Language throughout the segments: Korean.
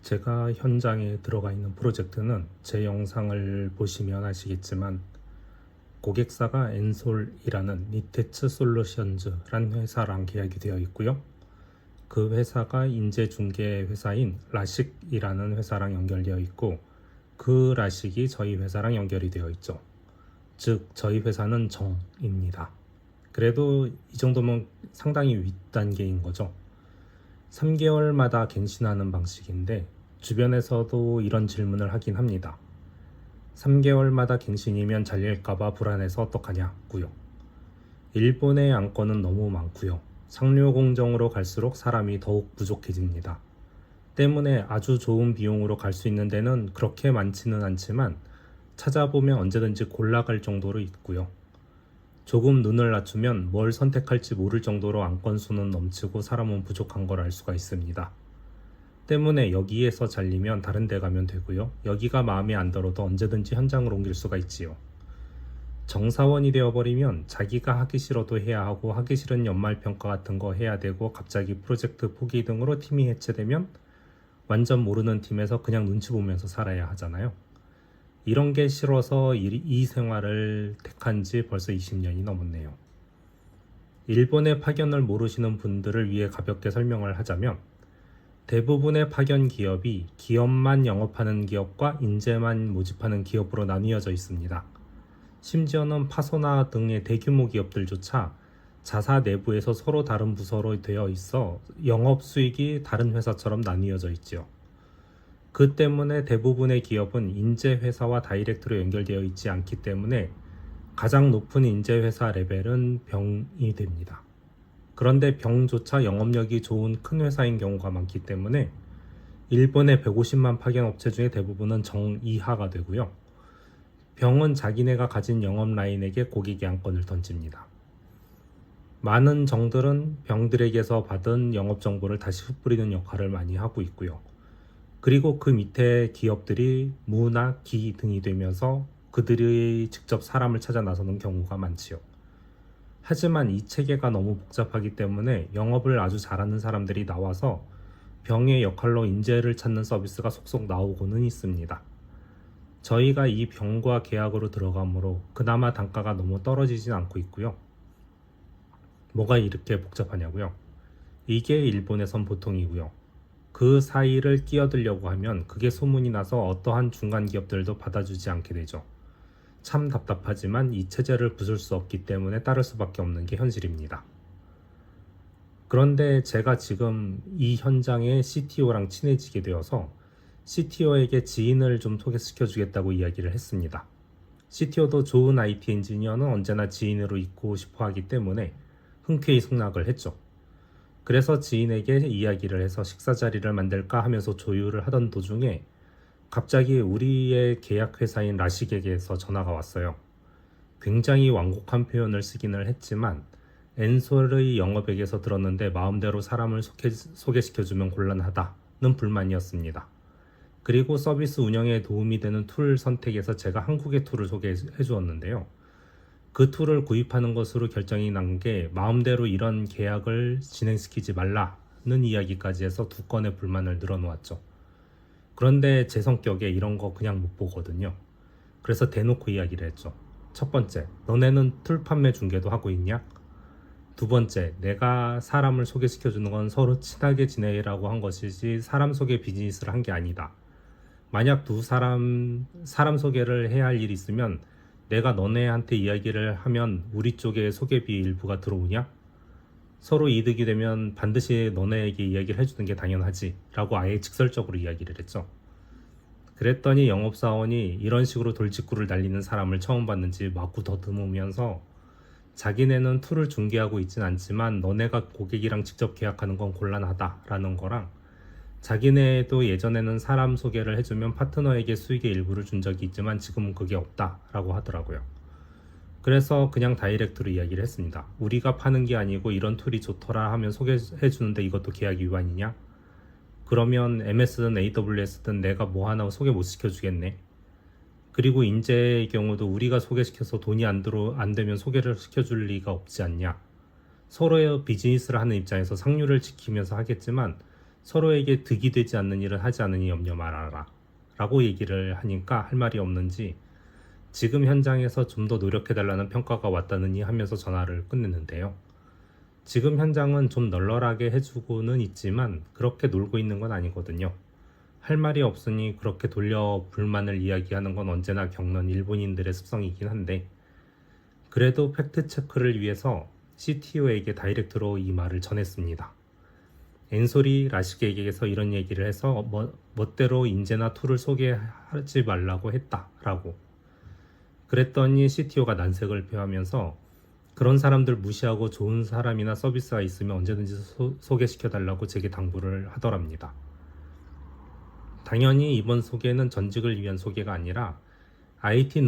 제가 현장에 들어가 있는 프로젝트는 제 영상을 보시면 아시겠지만 고객사가 엔솔이라는 니테츠 솔루션즈란 회사랑 계약이 되어 있고요. 그 회사가 인재중개 회사인 라식이라는 회사랑 연결되어 있고 그 라식이 저희 회사랑 연결이 되어 있죠. 즉 저희 회사는 정입니다. 그래도 이 정도면 상당히 윗단계인 거죠. 3개월마다 갱신하는 방식인데 주변에서도 이런 질문을 하긴 합니다. 3개월마다 갱신이면 잘릴까봐 불안해서 어떡하냐고요. 일본의 안건은 너무 많고요. 상료 공정으로 갈수록 사람이 더욱 부족해집니다. 때문에 아주 좋은 비용으로 갈 수 있는 데는 그렇게 많지는 않지만 찾아보면 언제든지 골라갈 정도로 있고요. 조금 눈을 낮추면 뭘 선택할지 모를 정도로 안건 수는 넘치고 사람은 부족한 걸 알 수가 있습니다. 때문에 여기에서 잘리면 다른 데 가면 되고요. 여기가 마음에 안 들어도 언제든지 현장을 옮길 수가 있지요. 정사원이 되어버리면 자기가 하기 싫어도 해야 하고 하기 싫은 연말평가 같은 거 해야 되고 갑자기 프로젝트 포기 등으로 팀이 해체되면 완전 모르는 팀에서 그냥 눈치 보면서 살아야 하잖아요. 이런 게 싫어서 이 생활을 택한 지 벌써 20년이 넘었네요. 일본의 파견을 모르시는 분들을 위해 가볍게 설명을 하자면 대부분의 파견 기업이 기업만 영업하는 기업과 인재만 모집하는 기업으로 나뉘어져 있습니다. 심지어는 파소나 등의 대규모 기업들조차 자사 내부에서 서로 다른 부서로 되어 있어 영업 수익이 다른 회사처럼 나뉘어져 있죠. 그 때문에 대부분의 기업은 인재회사와 다이렉트로 연결되어 있지 않기 때문에 가장 높은 인재회사 레벨은 병이 됩니다. 그런데 병조차 영업력이 좋은 큰 회사인 경우가 많기 때문에 일본의 150만 파견 업체 중에 대부분은 정 이하가 되고요. 병은 자기네가 가진 영업 라인에게 고객의 안건을 던집니다. 많은 정들은 병들에게서 받은 영업 정보를 다시 흩뿌리는 역할을 많이 하고 있고요. 그리고 그 밑에 기업들이 무나 기 등이 되면서 그들이 직접 사람을 찾아 나서는 경우가 많지요. 하지만 이 체계가 너무 복잡하기 때문에 영업을 아주 잘하는 사람들이 나와서 병의 역할로 인재를 찾는 서비스가 속속 나오고는 있습니다. 저희가 이 병과 계약으로 들어가므로 그나마 단가가 너무 떨어지진 않고 있고요. 뭐가 이렇게 복잡하냐고요? 이게 일본에선 보통이고요. 그 사이를 끼어들려고 하면 그게 소문이 나서 어떠한 중간 기업들도 받아주지 않게 되죠. 참 답답하지만 이 체제를 부술 수 없기 때문에 따를 수밖에 없는 게 현실입니다. 그런데 제가 지금 이 현장의 CTO랑 친해지게 되어서 CTO에게 지인을 좀 소개시켜 주겠다고 이야기를 했습니다. CTO도 좋은 IT 엔지니어는 언제나 지인으로 있고 싶어 하기 때문에 흔쾌히 승낙을 했죠. 그래서 지인에게 이야기를 해서 식사 자리를 만들까 하면서 조율을 하던 도중에 갑자기 우리의 계약 회사인 라식에게서 전화가 왔어요. 굉장히 완곡한 표현을 쓰기는 했지만 엔솔의 영업액에서 들었는데 마음대로 사람을 소개시켜주면 곤란하다는 불만이었습니다. 그리고 서비스 운영에 도움이 되는 툴 선택에서 제가 한국의 툴을 소개해 주었는데요. 그 툴을 구입하는 것으로 결정이 난 게 마음대로 이런 계약을 진행시키지 말라는 이야기까지 해서 2건의 불만을 늘어놓았죠. 그런데 제 성격에 이런 거 그냥 못 보거든요. 그래서 대놓고 이야기를 했죠. 첫 번째, 너네는 툴 판매 중개도 하고 있냐? 두 번째, 내가 사람을 소개시켜주는 건 서로 친하게 지내라고 한 것이지 사람 소개 비즈니스를 한 게 아니다. 만약 사람 소개를 해야 할 일이 있으면 내가 너네한테 이야기를 하면 우리 쪽에 소개비 일부가 들어오냐? 서로 이득이 되면 반드시 너네에게 이야기를 해주는 게 당연하지 라고 아예 직설적으로 이야기를 했죠. 그랬더니 영업사원이 이런 식으로 돌직구를 날리는 사람을 처음 봤는지 마구 더듬으면서 자기네는 툴을 중개하고 있진 않지만 너네가 고객이랑 직접 계약하는 건 곤란하다 라는 거랑 자기네도 예전에는 사람 소개를 해주면 파트너에게 수익의 일부를 준 적이 있지만 지금은 그게 없다 라고 하더라고요. 그래서 그냥 다이렉트로 이야기를 했습니다. 우리가 파는 게 아니고 이런 툴이 좋더라 하면 소개해 주는데 이것도 계약 위반이냐? 그러면 MS든 AWS든 내가 뭐 하나 소개 못 시켜주겠네. 그리고 인재의 경우도 우리가 소개시켜서 돈이 안 되면 소개를 시켜줄 리가 없지 않냐. 서로의 비즈니스를 하는 입장에서 상류를 지키면서 하겠지만 서로에게 득이 되지 않는 일을 하지 않으니 염려 말아라 라고 얘기를 하니까 할 말이 없는지 지금 현장에서 좀 더 노력해달라는 평가가 왔다느니 하면서 전화를 끝냈는데요. 지금 현장은 좀 널널하게 해주고는 있지만 그렇게 놀고 있는 건 아니거든요. 할 말이 없으니 그렇게 돌려 불만을 이야기하는 건 언제나 겪는 일본인들의 습성이긴 한데, 그래도 팩트체크를 위해서 CTO에게 다이렉트로 이 말을 전했습니다. 엔솔이 라식에게서 이런 얘기를 해서 멋대로 인재나 툴을 소개하지 말라고 했다라고. 그랬더니 CTO가 난색을 표하면서 그런 사람들 무시하고 좋은 사람이나 서비스가 있으면 언제든지 소개시켜달라고 제게 당부를 하더랍니다. 당연히 이번 소개는 전직을 위한 소개가 아니라 IT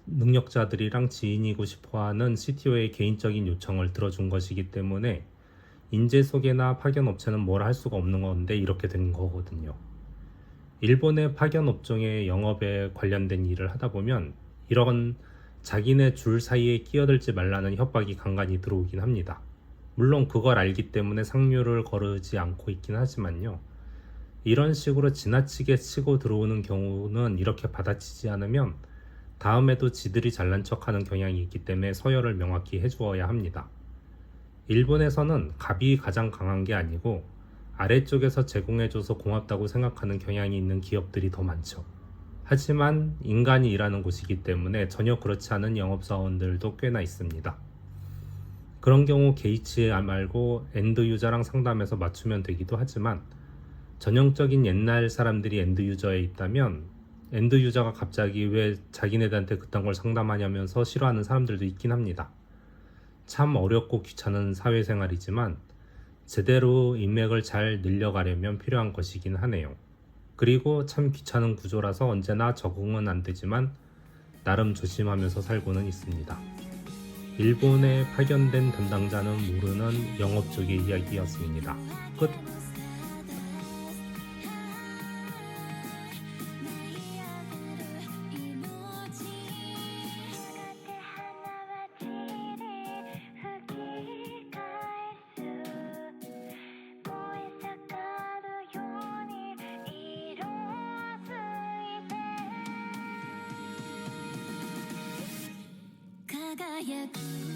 능력자들이랑 지인이고 싶어하는 CTO의 개인적인 요청을 들어준 것이기 때문에 인재 소개나 파견 업체는 뭘 할 수가 없는 건데 이렇게 된 거거든요. 일본의 파견 업종의 영업에 관련된 일을 하다 보면 이런 자기네 줄 사이에 끼어들지 말라는 협박이 간간히 들어오긴 합니다. 물론 그걸 알기 때문에 상류를 거르지 않고 있긴 하지만요. 이런 식으로 지나치게 치고 들어오는 경우는 이렇게 받아치지 않으면 다음에도 지들이 잘난 척하는 경향이 있기 때문에 서열을 명확히 해주어야 합니다. 일본에서는 갑이 가장 강한 게 아니고 아래쪽에서 제공해줘서 고맙다고 생각하는 경향이 있는 기업들이 더 많죠. 하지만 인간이 일하는 곳이기 때문에 전혀 그렇지 않은 영업사원들도 꽤나 있습니다. 그런 경우 게이츠 말고 엔드 유저랑 상담해서 맞추면 되기도 하지만 전형적인 옛날 사람들이 엔드 유저에 있다면 엔드 유저가 갑자기 왜 자기네들한테 그딴 걸 상담하냐면서 싫어하는 사람들도 있긴 합니다. 참 어렵고 귀찮은 사회생활이지만 제대로 인맥을 잘 늘려가려면 필요한 것이긴 하네요. 그리고 참 귀찮은 구조라서 언제나 적응은 안 되지만 나름 조심하면서 살고는 있습니다. 일본에 파견된 담당자는 모르는 영업 쪽의 이야기였습니다. 끝.輝く